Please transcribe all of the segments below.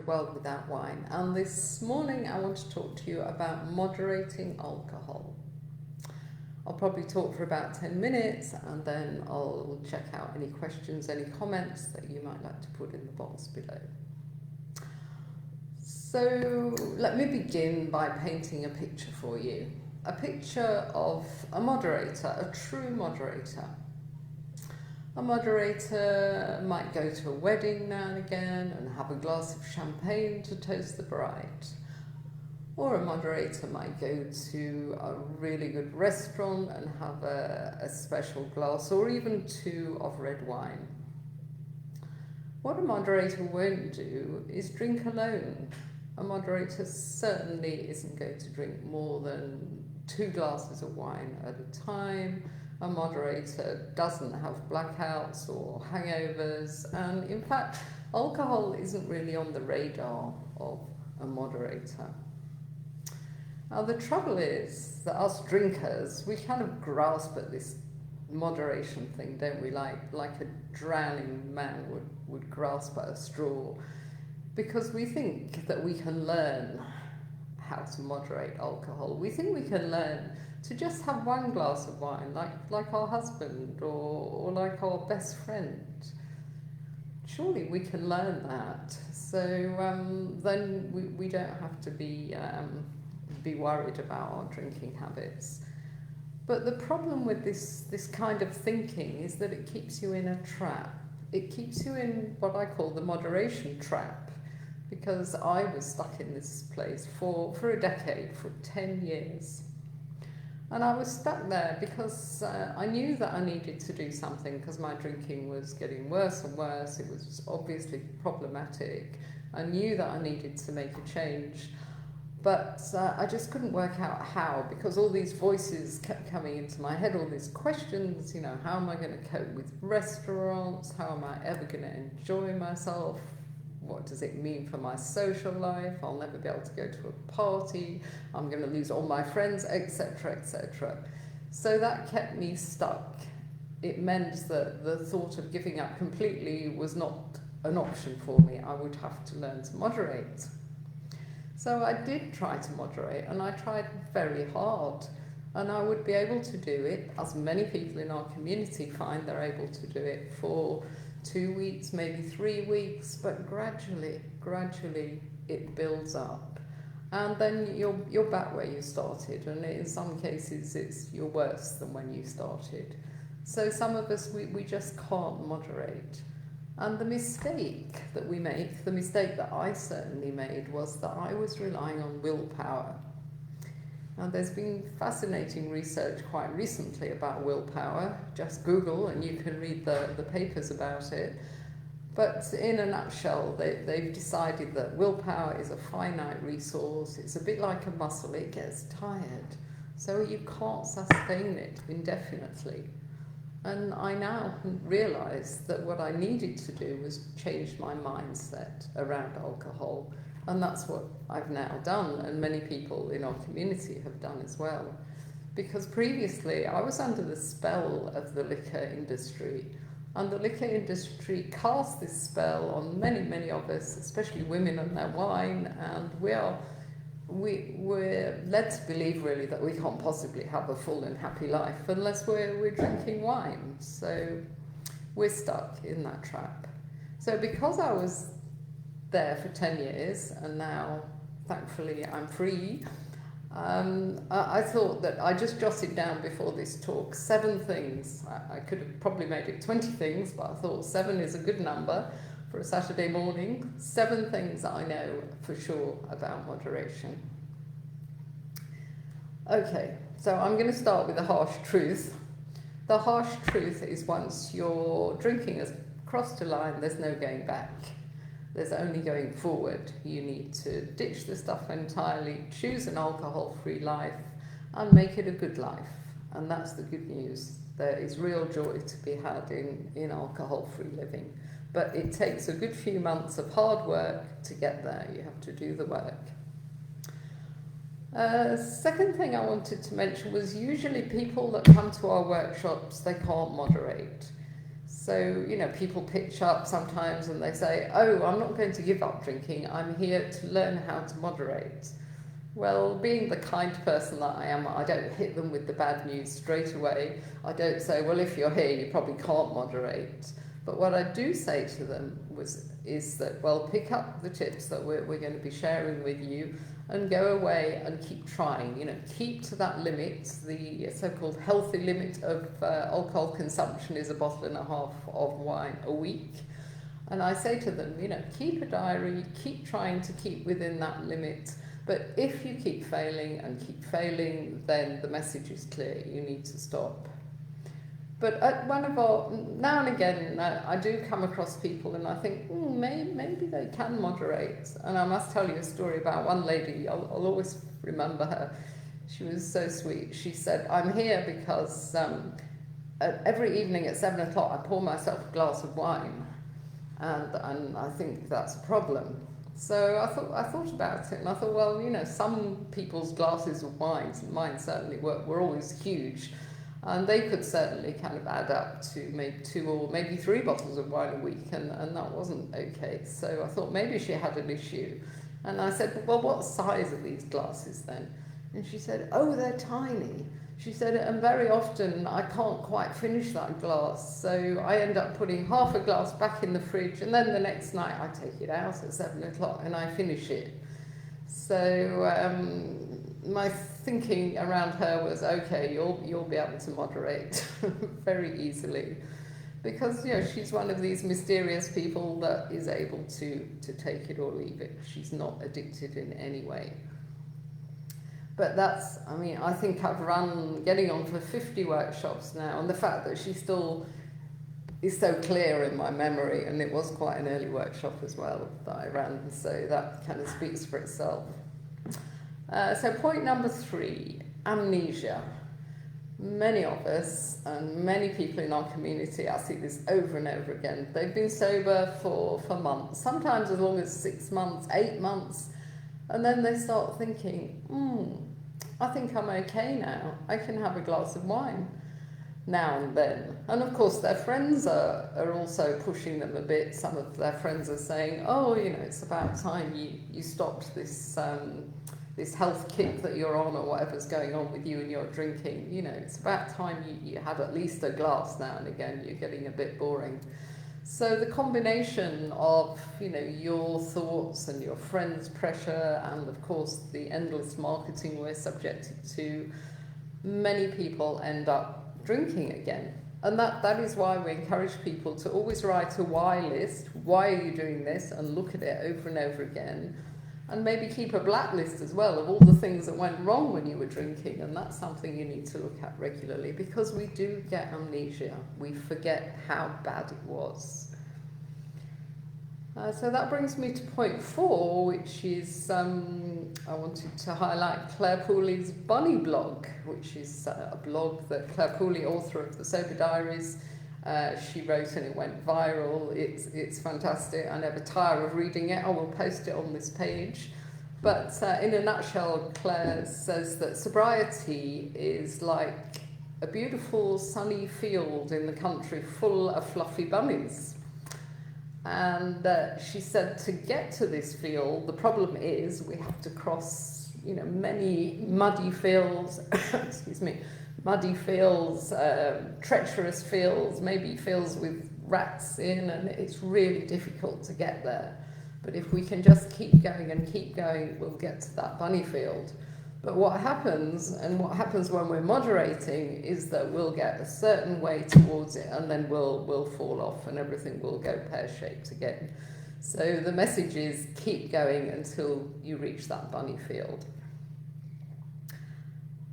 good well without wine. And this morning I want to talk to you about moderating alcohol. I'll probably talk for about 10 minutes and then I'll check out any questions, any comments that you might like to put in the box below. So let me begin by painting a picture for you. A picture of a moderator, a true moderator. A moderator might go to a wedding now and again and have a glass of champagne to toast the bride. Or a moderator might go to a really good restaurant and have a special glass or even two of red wine. What a moderator won't do is drink alone. A moderator certainly isn't going to drink more than 2 glasses of wine at a time. A moderator doesn't have blackouts or hangovers, and in fact, alcohol isn't really on the radar of a moderator. Now, the trouble is that us drinkers, we kind of grasp at this moderation thing, don't we? Like a drowning man would grasp at a straw, because we think that we can learn how to moderate alcohol. We think we can learn to just have 1 glass of wine, like our husband or like our best friend. Surely we can learn that. So then we don't have to be worried about our drinking habits. But the problem with this kind of thinking is that it keeps you in a trap. It keeps you in what I call the moderation trap, because I was stuck in this place for a decade, for 10 years. And I was stuck there because I knew that I needed to do something, because my drinking was getting worse and worse. It was obviously problematic. I knew that I needed to make a change. But I just couldn't work out how, because all these voices kept coming into my head, all these questions, how am I going to cope with restaurants? How am I ever going to enjoy myself? What does it mean for my social life? I'll never be able to go to a party. I'm going to lose all my friends, etc., etc. So that kept me stuck. It meant that the thought of giving up completely was not an option for me. I would have to learn to moderate. So I did try to moderate, and I tried very hard. And I would be able to do it, as many people in our community find they're able to do it, for 2 weeks, maybe 3 weeks, but gradually it builds up. And then you're back where you started, and in some cases you're worse than when you started. So some of us, we just can't moderate. And the mistake that we make, the mistake that I certainly made, was that I was relying on willpower. Now, there's been fascinating research quite recently about willpower. Just Google and you can read the papers about it. But in a nutshell, they've decided that willpower is a finite resource. It's a bit like a muscle. It gets tired. So you can't sustain it indefinitely. And I now realise that what I needed to do was change my mindset around alcohol. And that's what I've now done, and many people in our community have done as well. Because previously I was under the spell of the liquor industry, and the liquor industry cast this spell on many of us, especially women and their wine, and we're led to believe really that we can't possibly have a full and happy life unless we're drinking wine. So we're stuck in that trap. So because I was there for 10 years and now thankfully I'm free, I thought that I just jotted down before this talk 7 things. I could have probably made it 20 things, but I thought 7 is a good number for a Saturday morning. 7 things I know for sure about moderation. Okay, so I'm going to start with the harsh truth. The harsh truth is, once your drinking has crossed a line, there's no going back. There's only going forward. You need to ditch the stuff entirely, choose an alcohol-free life, and make it a good life. And that's the good news. There is real joy to be had in alcohol-free living. But it takes a good few months of hard work to get there. You have to do the work. Second thing I wanted to mention was, usually people that come to our workshops, they can't moderate. So, you know, people pitch up sometimes and they say, oh, I'm not going to give up drinking, I'm here to learn how to moderate. Well, being the kind person that I am, I don't hit them with the bad news straight away. I don't say, well, if you're here, you probably can't moderate. But what I do say to them is that, well, pick up the tips that we're going to be sharing with you and go away and keep trying. You know, keep to that limit. The so-called healthy limit of alcohol consumption is 1.5 bottles of wine a week. And I say to them, you know, keep a diary, keep trying to keep within that limit. But if you keep failing and keep failing, then the message is clear. You need to stop. But at one of our, now and again, I do come across people and I think, maybe they can moderate. And I must tell you a story about one lady, I'll always remember her. She was so sweet. She said, I'm here because every evening at 7 o'clock I pour myself a glass of wine. And I think that's a problem. So I thought about it and I thought, well, you know, some people's glasses of wine, mine certainly were always huge. And they could certainly kind of add up to maybe 2 or maybe 3 bottles of wine a week, and that wasn't okay. So I thought maybe she had an issue. And I said, well, what size are these glasses then? And she said, oh, they're tiny. She said, and very often I can't quite finish that glass, so I end up putting half a glass back in the fridge, and then the next night I take it out at 7 o'clock and I finish it. So my thinking around her was, okay, you'll be able to moderate very easily, because, you know, she's one of these mysterious people that is able to take it or leave it. She's not addicted in any way. But that's, I mean, I think I've run getting on for 50 workshops now, and the fact that she still is so clear in my memory, and it was quite an early workshop as well that I ran, so that kind of speaks for itself. So point number 3, amnesia. Many of us and many people in our community, I see this over and over again, they've been sober for months, sometimes as long as 6 months, 8 months, and then they start thinking, I think I'm okay now, I can have a glass of wine now and then. And of course their friends are also pushing them a bit. Some of their friends are saying, oh, you know, it's about time you stopped this health kick that you're on, or whatever's going on with you and your drinking. You know, it's about time you had at least a glass now and again, you're getting a bit boring. So the combination of, you know, your thoughts and your friends' pressure, and of course the endless marketing we're subjected to, many people end up drinking again. And that is why we encourage people to always write a why list. Why are you doing this? And look at it over and over again. And maybe keep a blacklist as well of all the things that went wrong when you were drinking, and that's something you need to look at regularly, because we do get amnesia. We forget how bad it was. So that brings me to point 4, which is, I wanted to highlight Claire Pooley's Bunny blog, which is a blog that Claire Pooley, author of the Sober Diaries, she wrote, and it went viral. It's fantastic. I never tire of reading it. I will post it on this page. But in a nutshell, Claire says that sobriety is like a beautiful sunny field in the country full of fluffy bunnies. And she said to get to this field, the problem is we have to cross, you know, many muddy fields, excuse me, muddy fields, treacherous fields, maybe fields with rats in, and it's really difficult to get there. But if we can just keep going and keep going, we'll get to that bunny field. But what happens when we're moderating, is that we'll get a certain way towards it, and then we'll fall off and everything will go pear-shaped again. So the message is keep going until you reach that bunny field.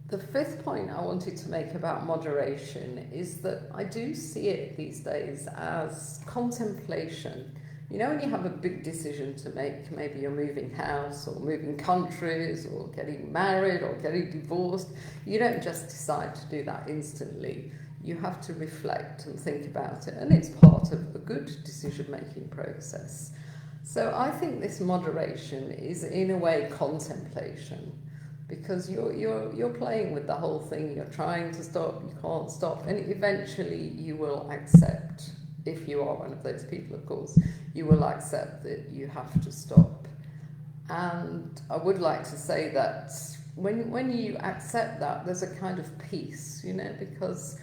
The 5th point I wanted to make about moderation is that I do see it these days as contemplation. You know, when you have a big decision to make, maybe you're moving house or moving countries or getting married or getting divorced, you don't just decide to do that instantly. You have to reflect and think about it, and it's part of a good decision-making process. So I think this moderation is, in a way, contemplation, because you're playing with the whole thing. You're trying to stop, you can't stop, and eventually you will accept if you are one of those people, of course, you will accept that you have to stop. And I would like to say that when you accept that, there's a kind of peace, because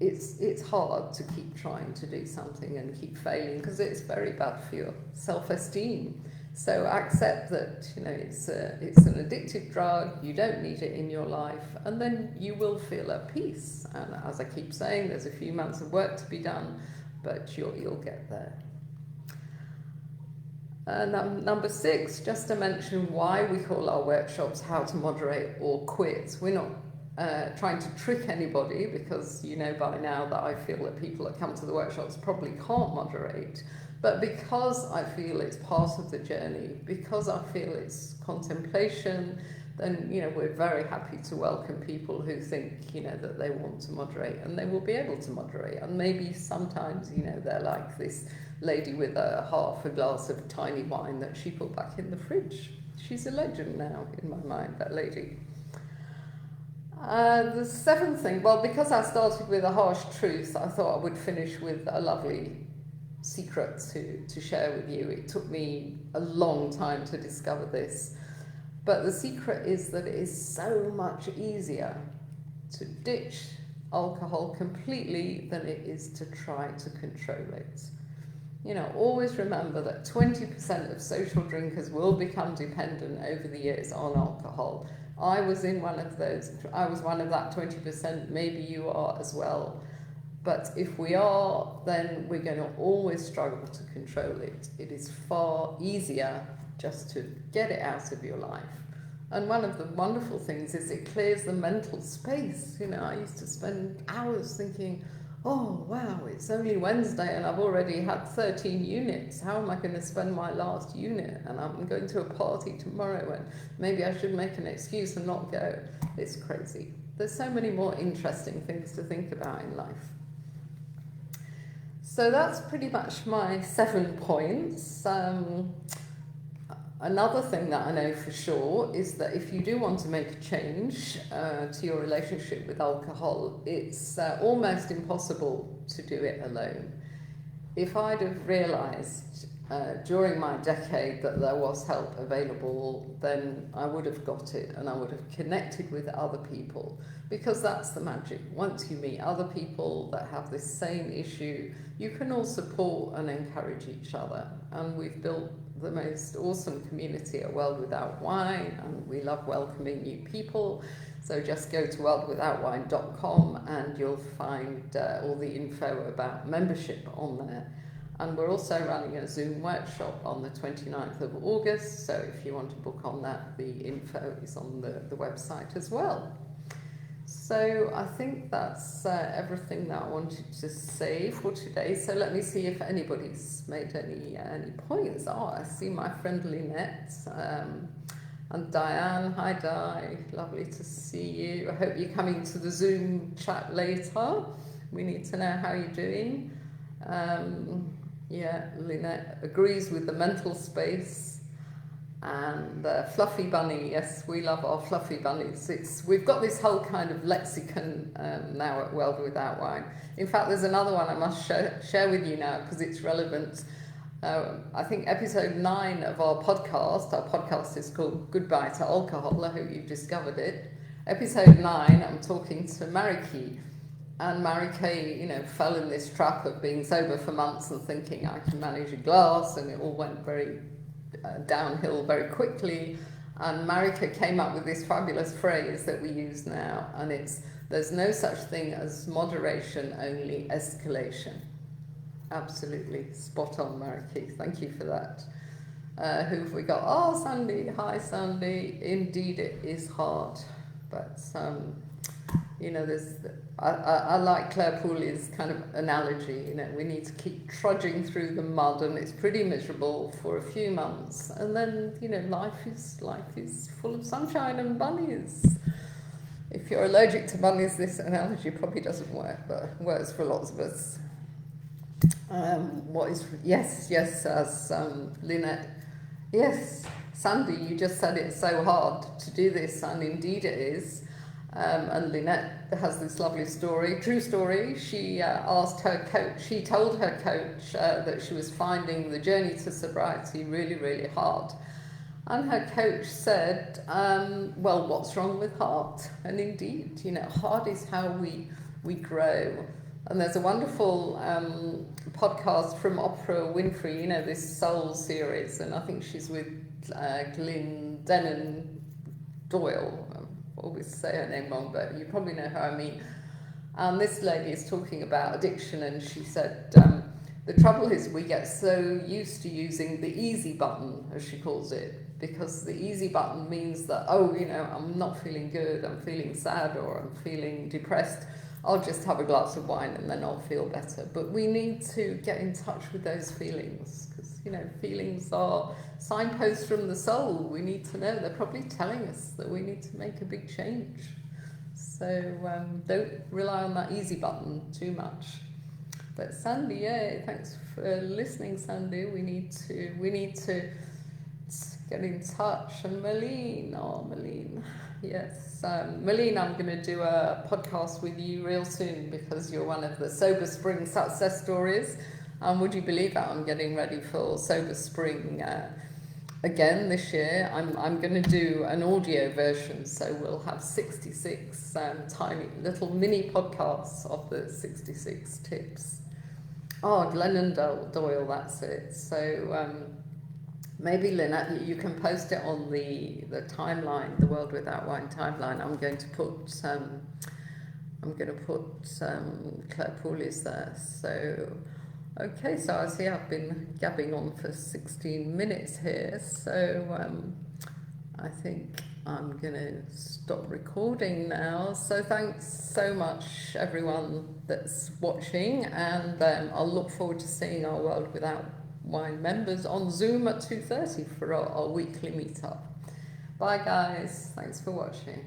it's hard to keep trying to do something and keep failing, because it's very bad for your self-esteem. So accept that it's an addictive drug, you don't need it in your life, and then you will feel at peace. And as I keep saying, there's a few months of work to be done, but you'll get there. Number 6, just to mention why we call our workshops How to Moderate or Quit. We're not trying to trick anybody, because by now that I feel that people that come to the workshops probably can't moderate. But because I feel it's part of the journey, because I feel it's contemplation, then we're very happy to welcome people who think that they want to moderate, and they will be able to moderate. And maybe sometimes they're like this lady with half a glass of tiny wine that she put back in the fridge. She's a legend now in my mind, that lady. The 7th thing, well, because I started with a harsh truth, I thought I would finish with a lovely secret to share with you. It took me a long time to discover this, but the secret is that it is so much easier to ditch alcohol completely than it is to try to control it. Always remember that 20% of social drinkers will become dependent over the years on alcohol. I was one of that 20%, maybe you are as well. But if we are, then we're going to always struggle to control it. It is far easier just to get it out of your life. And one of the wonderful things is it clears the mental space. I used to spend hours thinking, oh, wow, it's only Wednesday and I've already had 13 units. How am I going to spend my last unit? And I'm going to a party tomorrow and maybe I should make an excuse and not go. It's crazy. There's so many more interesting things to think about in life. So that's pretty much my 7 points. Another thing that I know for sure is that if you do want to make a change to your relationship with alcohol, it's almost impossible to do it alone. If I'd have realised during my decade that there was help available, then I would have got it and I would have connected with other people, because that's the magic. Once you meet other people that have this same issue, you can all support and encourage each other. And we've built the most awesome community at World Without Wine, and we love welcoming new people. So just go to worldwithoutwine.com and you'll find all the info about membership on there. And we're also running a Zoom workshop on the 29th of August, so if you want to book on that, the info is on the website as well. So I think that's everything that I wanted to say for today. So let me see if anybody's made any points. Oh, I see my friend Lynette and Diane. Hi, Di. Lovely to see you. I hope you're coming to the Zoom chat later. We need to know how you're doing. Yeah, Lynette agrees with the mental space. And Fluffy Bunny, yes, we love our Fluffy Bunnies. We've got this whole kind of lexicon now at World Without Wine. In fact, there's another one I must share with you now because it's relevant. I think episode 9 of our podcast is called Goodbye to Alcohol. I hope you've discovered it. Episode 9, I'm talking to Mariki. And Mariki, fell in this trap of being sober for months and thinking I can manage a glass, and it all went very downhill very quickly. And Marika came up with this fabulous phrase that we use now, and it's, there's no such thing as moderation, only escalation. Absolutely spot on, Mariki. Thank you for that. Who have we got? Oh, Sandy. Hi, Sandy. Indeed, it is hard, but I like Claire Pooley's kind of analogy. We need to keep trudging through the mud, and it's pretty miserable for a few months, and then life is full of sunshine and bunnies. If you're allergic to bunnies, this analogy probably doesn't work, but it works for lots of us. Yes, as Lynette. Yes, Sandy, you just said it's so hard to do this, and indeed it is. And Lynette has this lovely story, true story. She asked her coach, she told her coach that she was finding the journey to sobriety really, really hard. And her coach said, well, what's wrong with heart? And indeed, you know, heart is how we grow. And there's a wonderful podcast from Oprah Winfrey, you know, this Soul series, and I think she's with Glendenning Doyle. I always say her name wrong, but you probably know who I mean. And this lady is talking about addiction, and she said, the trouble is we get so used to using the easy button, as she calls it, because the easy button means that, oh, you know, I'm not feeling good, I'm feeling sad, or I'm feeling depressed. I'll just have a glass of wine and then I'll feel better. But we need to get in touch with those feelings, because, you know, feelings are signposts from the soul. We need to know. They're probably telling us that we need to make a big change. So don't rely on that easy button too much. But Sandy, yay, thanks for listening, Sandy. We need to get in touch. And Marlene, yes. Marlene, I'm going to do a podcast with you real soon, because you're one of the Sober Spring success stories. And would you believe that I'm getting ready for Sober Spring again this year? I'm going to do an audio version, so we'll have 66 tiny little mini podcasts of the 66 tips. Oh, Glennon Doyle, that's it. So maybe, Lynette, you can post it on the timeline, the World Without Wine timeline. I'm going to put Claire Pooley's there. So, okay, so I see I've been gabbing on for 16 minutes here. So I think I'm going to stop recording now. So thanks so much, everyone that's watching, and I'll look forward to seeing our World Without Wine members on Zoom at 2:30 for our weekly meetup. Bye guys, thanks for watching.